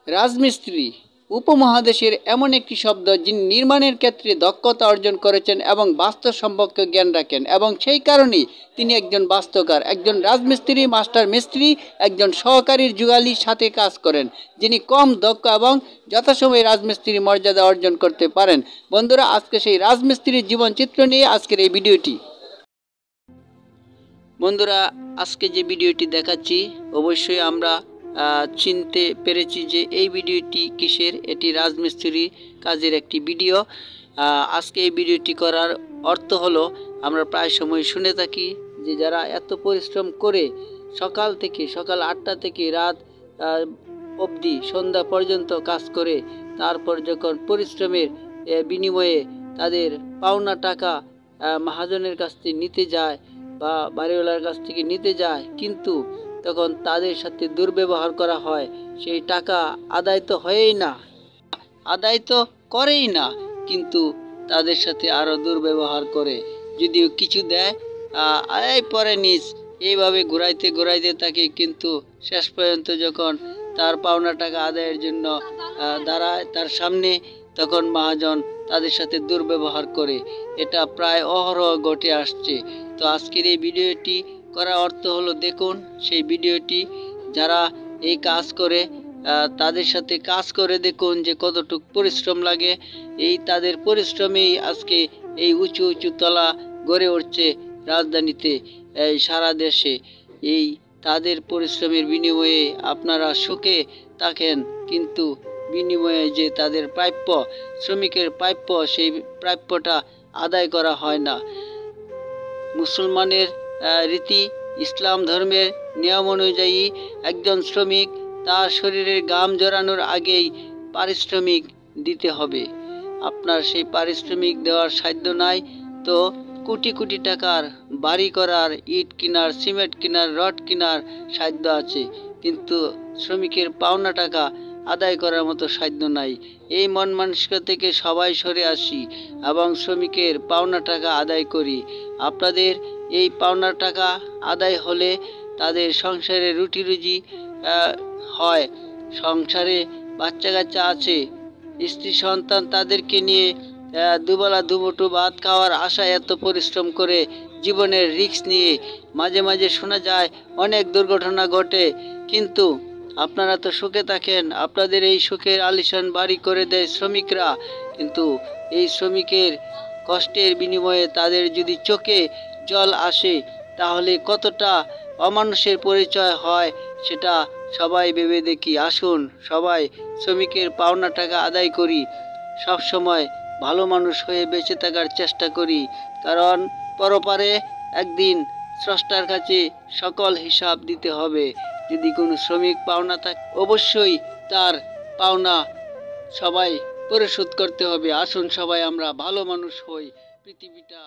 রাজমিস্ত্রি উপমহাদেশের এমন একটি শব্দ যিনি নির্মাণের ক্ষেত্রে দক্ষতা অর্জন করেছেন এবং বাস্তু সম্পর্কে জ্ঞান রাখেন, এবং সেই কারণেই তিনি একজন বাস্তুকার, একজন রাজমিস্ত্রি, মাস্টার মিস্ত্রি, একজন সহকারীর যুগালির সাথে কাজ করেন, যিনি কম দক্ষ এবং যথাসময়ে রাজমিস্ত্রি মর্যাদা অর্জন করতে পারেন। বন্ধুরা, আজকে সেই রাজমিস্ত্রির জীবনচিত্র নিয়ে আজকের এই ভিডিওটি। বন্ধুরা, আজকে যে ভিডিওটি দেখাচ্ছি অবশ্যই আমরা চিনতে পেরেছি যে এই ভিডিওটি কিসের। এটি রাজমিস্ত্রি কাজের একটি ভিডিও। আজকে এই ভিডিওটি করার অর্থ হলো, আমরা প্রায় সময় শুনে থাকি যে যারা এত পরিশ্রম করে সকাল 8টা থেকে রাত অবধি সন্ধ্যা পর্যন্ত কাজ করে, তারপর যখন পরিশ্রমের বিনিময়ে তাদের পাওনা টাকা মহাজনের কাছ থেকে নিতে যায় বা বাড়িওয়ালার কাছ থেকে নিতে যায়, কিন্তু তখন তাদের সাথে দুর্ব্যবহার করা হয়। সেই টাকা আদায় তো হয়ই না, আদায় তো করেই না, কিন্তু তাদের সাথে আরও দুর্ব্যবহার করে। যদিও কিছু দেয়, এই পরে নিস, এইভাবে ঘুরাইতে থাকে, কিন্তু শেষ পর্যন্ত যখন তার পাওনা টাকা আদায়ের জন্য দাঁড়ায় তার সামনে, তখন মহাজন তাদের সাথে দুর্ব্যবহার করে। এটা প্রায় অহরহ ঘটে আসছে। তো আজকের এই ভিডিওটি করার অর্থ হলো, দেখুন সেই ভিডিওটি, যারা এই কাজ করে তাদের সাথে কাজ করে দেখুন যে কতটুকু পরিশ্রম লাগে। এই তাদের পরিশ্রমেই আজকে এই উঁচু উঁচু তলা গড়ে উঠছে রাজধানীতে, এই সারা দেশে। এই তাদের পরিশ্রমের বিনিময়ে আপনারা সুখে থাকেন, কিন্তু বিনিময়ে যে তাদের প্রাপ্য, শ্রমিকের প্রাপ্য, সেই প্রাপ্যটা আদায় করা হয় না। মুসলমানের রীতি, ইসলাম ধর্মের নিয়ম অনুযায়ী একজন শ্রমিক তার শরীরের ঘাম জড়ানোর আগেই পারিশ্রমিক দিতে হবে। আপনার সেই পারিশ্রমিক দেওয়ার সাধ্য নাই, তো কোটি কোটি টাকার বাড়ি করার, ইট কেনার, সিমেন্ট কেনার, রড কেনার সাধ্য আছে, কিন্তু শ্রমিকের পাওনা টাকা আদায় করার মতো সাধ্য নাই। এই মন মানসিকতা থেকে সবাই সরে আসি এবং শ্রমিকের পাওনা টাকা আদায় করি। আপনাদের এই পাওনা টাকা আদায় হলে তাদের সংসারে রুটি রুজি হয়, সংসারে বাচ্চা কাচ্চা আছে, স্ত্রী সন্তান, তাদেরকে নিয়ে দুবেলা দুমুঠো ভাত খাওয়ার আশায় এত পরিশ্রম করে, জীবনের রিস্ক নিয়ে মাঝে মাঝে শোনা যায় অনেক দুর্ঘটনা ঘটে, কিন্তু আপনারা তো সুখে থাকেন। আপনাদের এই সুখের আলিশান বাড়ি করে দেয় শ্রমিকরা, কিন্তু এই শ্রমিকের কষ্টের বিনিময়ে তাদের যদি চোখে জল আসে, তাহলে কতটা অমানুষের পরিচয় হয় সেটা সবাই ভেবে দেখি। আসুন সবাই শ্রমিকের পাওনা টাকা আদায় করি, সব সময় ভালো মানুষ হয়ে বেঁচে থাকার চেষ্টা করি, কারণ পরপারে একদিন স্রষ্টার কাছে সকল হিসাব দিতে হবে। যদি কোনো শ্রমিক পাওনা থাকে, অবশ্যই তার পাওনা সবাই পরিশোধ করতে হবে। আসুন সবাই আমরা ভালো মানুষ হই, পৃথিবীটা